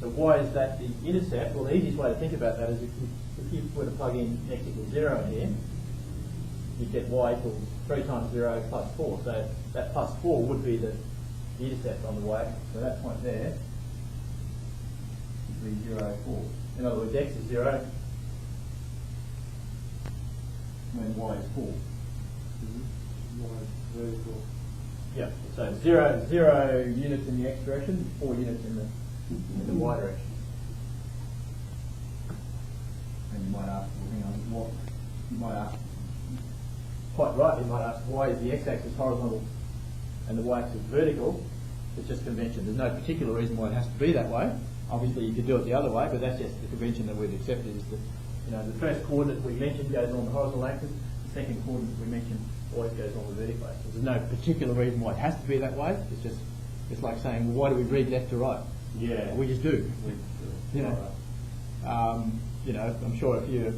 But why is that the intercept? Well, the easiest way to think about that is if you were to plug in x equals 0 in here, you'd get y equals 3 times 0 plus 4. So that plus 4 would be the intercept on the y. So that point there would be 0, 4. In other words, x is 0 when y is 4. Y vertical. Yeah, so 0 units in the x direction, 4 units in the y direction. And you might ask, well, hang on, what? You might ask, quite right, you might ask, why is the x-axis horizontal and the y-axis vertical? It's just convention. There's no particular reason why it has to be that way. Obviously, you could do it the other way, but that's just the convention that we've accepted. Is that, you know, the first coordinate we mentioned goes on the horizontal axis. The second coordinate we mentioned always goes on the vertical axis. There's no particular reason why it has to be that way. It's like saying, well, why do we read left to right? Yeah. We just do. You know. You know, I'm sure if you were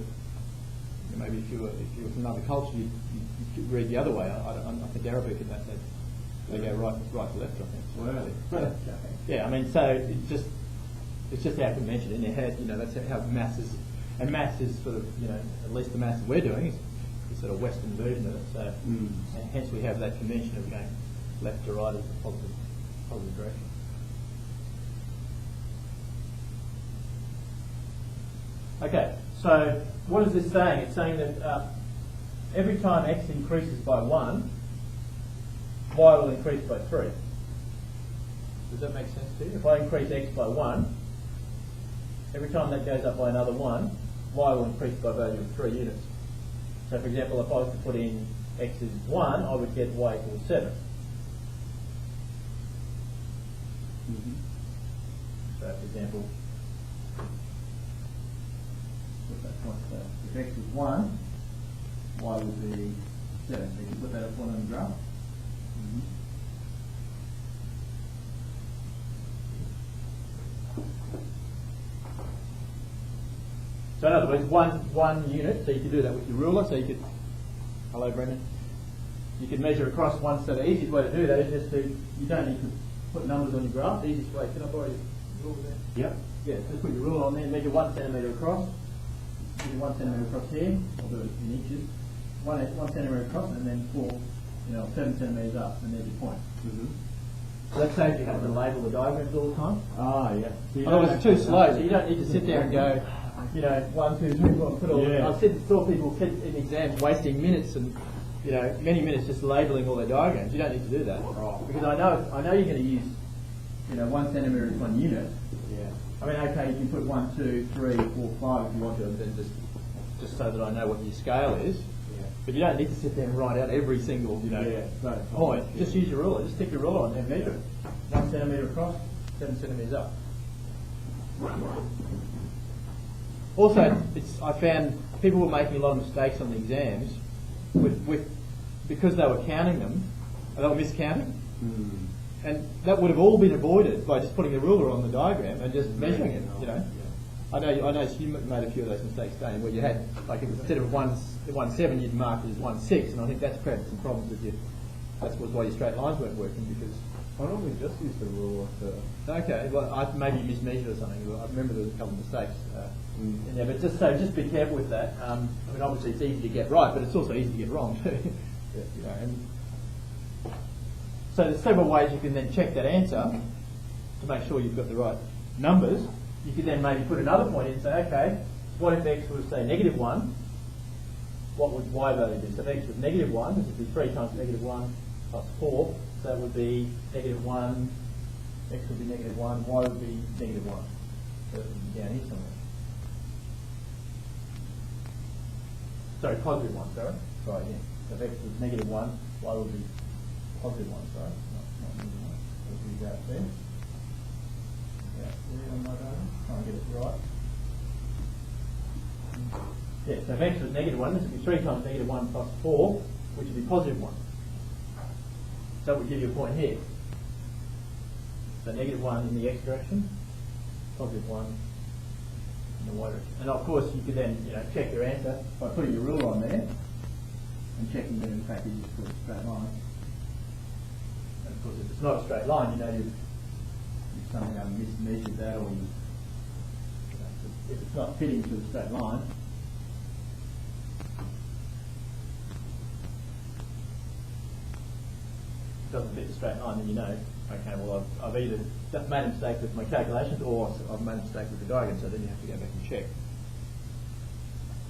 from another culture, you'd read the other way. I think Arabic and that they go right to left. I think. Well, yeah. I mean, so it's just our convention in their head. You know, that's how maths is, and maths is sort of, you know, at least the maths that we're doing is sort of Western version of it. So, and hence we have that convention of going left to right as the positive direction. Okay, so what is this saying? It's saying that every time x increases by 1, y will increase by 3. Does that make sense to you? If I increase x by 1, every time that goes up by another 1, y will increase by a value of 3 units. So for example, if I was to put in x is 1, I would get y equals 7. So for example, if x is 1, y will be 7. So you can put that up on the graph. So in other words, one unit, so you could do that with your ruler, so you could, hello Brendan, you could measure across one, so the easiest way to do that is just you don't need to put numbers on your graph. The easiest way, can I borrow your ruler there? Yep. Yeah, just put your ruler on there, measure 1 centimetre across, measure 1 centimetre across here, I'll do it in inches, 1 centimetre across, and then 7 centimetres up, and there's your point. So that saves you having to label the diagrams all the time. Ah, yeah. So otherwise it's too slow, so you don't need to sit there and go, you know, 1, 2, 3, 4, put all. Yeah. I've saw people sit in exams wasting minutes and, you know, many minutes just labelling all their diagrams. You don't need to do that. Right. Because I know you're going to use, you know, 1 centimetre is 1 unit. Yeah. I mean, okay, you can put 1, 2, 3, 4, 5 if you want to, and then just so that I know what your scale is. Yeah. But you don't need to sit there and write out every single, you know, point. Just use your ruler. Just stick your ruler on there and measure it. 1 centimetre across, 7 centimetres up. Also, I found people were making a lot of mistakes on the exams because they were counting them, and they were miscounting. And that would have all been avoided by just putting the ruler on the diagram and just measuring it, you know. I know you made a few of those mistakes, Dane, where you had, like, instead of 1.7, you'd mark it as 1.6, and I think that's created some problems with you. That was why your straight lines weren't working, because I normally just use the ruler for... Okay, well, maybe you mismeasured or something. I remember there was a couple of mistakes in there, but just be careful with that. I mean, obviously it's easy to get right, but it's also easy to get wrong too. You know, and so there's several ways you can then check that answer to make sure you've got the right numbers. You could then maybe put another point in and say, okay, what if x was, say, -1? What would y value be? So if x was -1, this would be 3 times -1 plus 4. So it would be -1, x would be -1, y would be -1. So it would be down here somewhere. Sorry, +1, sorry. Try again. So if x was -1, y would be +1, sorry. Not -1. So we go up there. Yeah, there on my diagram. Try and get it right. Yeah, so if x was -1, this would be 3 times -1 plus 4, which would be +1. So it would give you a point here. So -1 in the x direction, +1 in the y direction. And of course you could then, you know, check your answer by putting your ruler on there and checking that in fact it is a straight line. And of course if it's not a straight line, you know you've somehow mismeasured that, or if it's not fitting to the straight line, doesn't fit the straight line, then you know, okay, well I've either just made a mistake with my calculations or I've made a mistake with the diagram, so then you have to go back and check.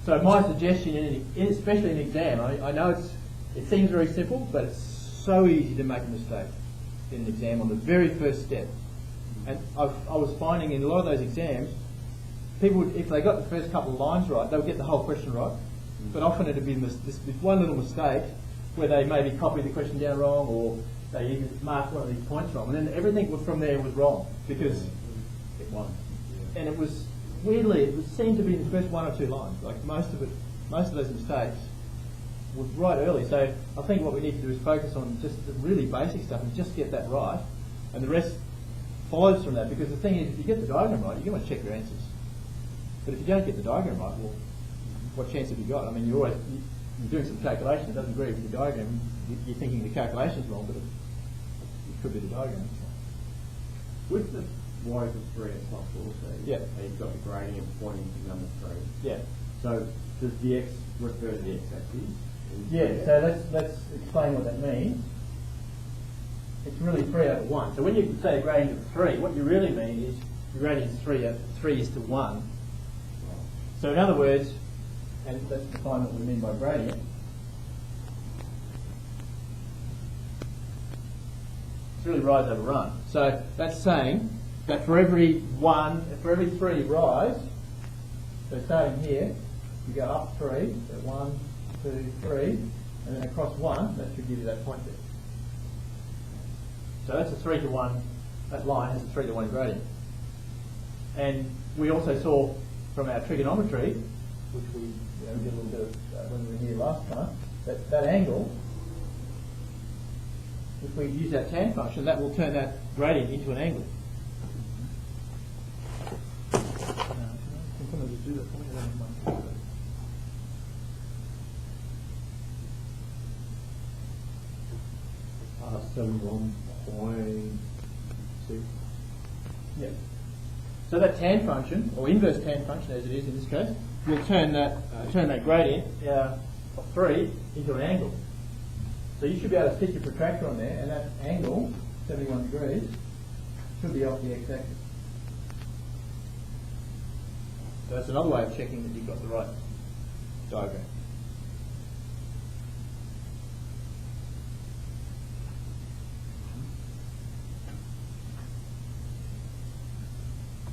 So my suggestion, especially in an exam, I know it seems very simple, but it's so easy to make a mistake in an exam on the very first step. And I was finding in a lot of those exams, people would, if they got the first couple of lines right, they would get the whole question right. But often it would be this one little mistake where they maybe copied the question down wrong, or they even marked one of these points wrong, and then everything from there was wrong because it wasn't. And it was weirdly, it seemed to be in the first one or two lines. Like most of those mistakes was right early. So I think what we need to do is focus on just the really basic stuff and just get that right, and the rest follows from that. Because the thing is, if you get the diagram right, you're going to check your answers. But if you don't get the diagram right, well, what chance have you got? I mean, you're doing some calculation, it doesn't agree with your diagram, you're thinking the calculation's wrong, but it could be the diagram. With the y equals 3 at plus 4c, Yeah. and you've got the gradient pointing to number 3. Yeah. So does the x refer to the x-axis? Yeah, so let's explain what that means. It's really 3/1. So when you say a gradient of 3, what you really mean is the gradient is 3 is to 1. So in other words, and let's define what we mean by gradient. It's really rise over run. So that's saying that for every 3 rise, so starting here, you go up 3, so 1, 2, 3, and then across 1, that should give you that point there. So that's a 3/1, that line has a 3/1 gradient. And we also saw from our trigonometry, which we did a little bit of when we were here last time, that angle, if we use that tan function, that will turn that gradient into an angle. Can someone just do that for me? I don't have my- +71.6. Yeah. So that tan function, or inverse tan function as it is in this case, will turn that gradient of 3 into an angle. So you should be able to stick your protractor on there, and that angle, 71 degrees, should be off the x-axis. So that's another way of checking that you've got the right diagram.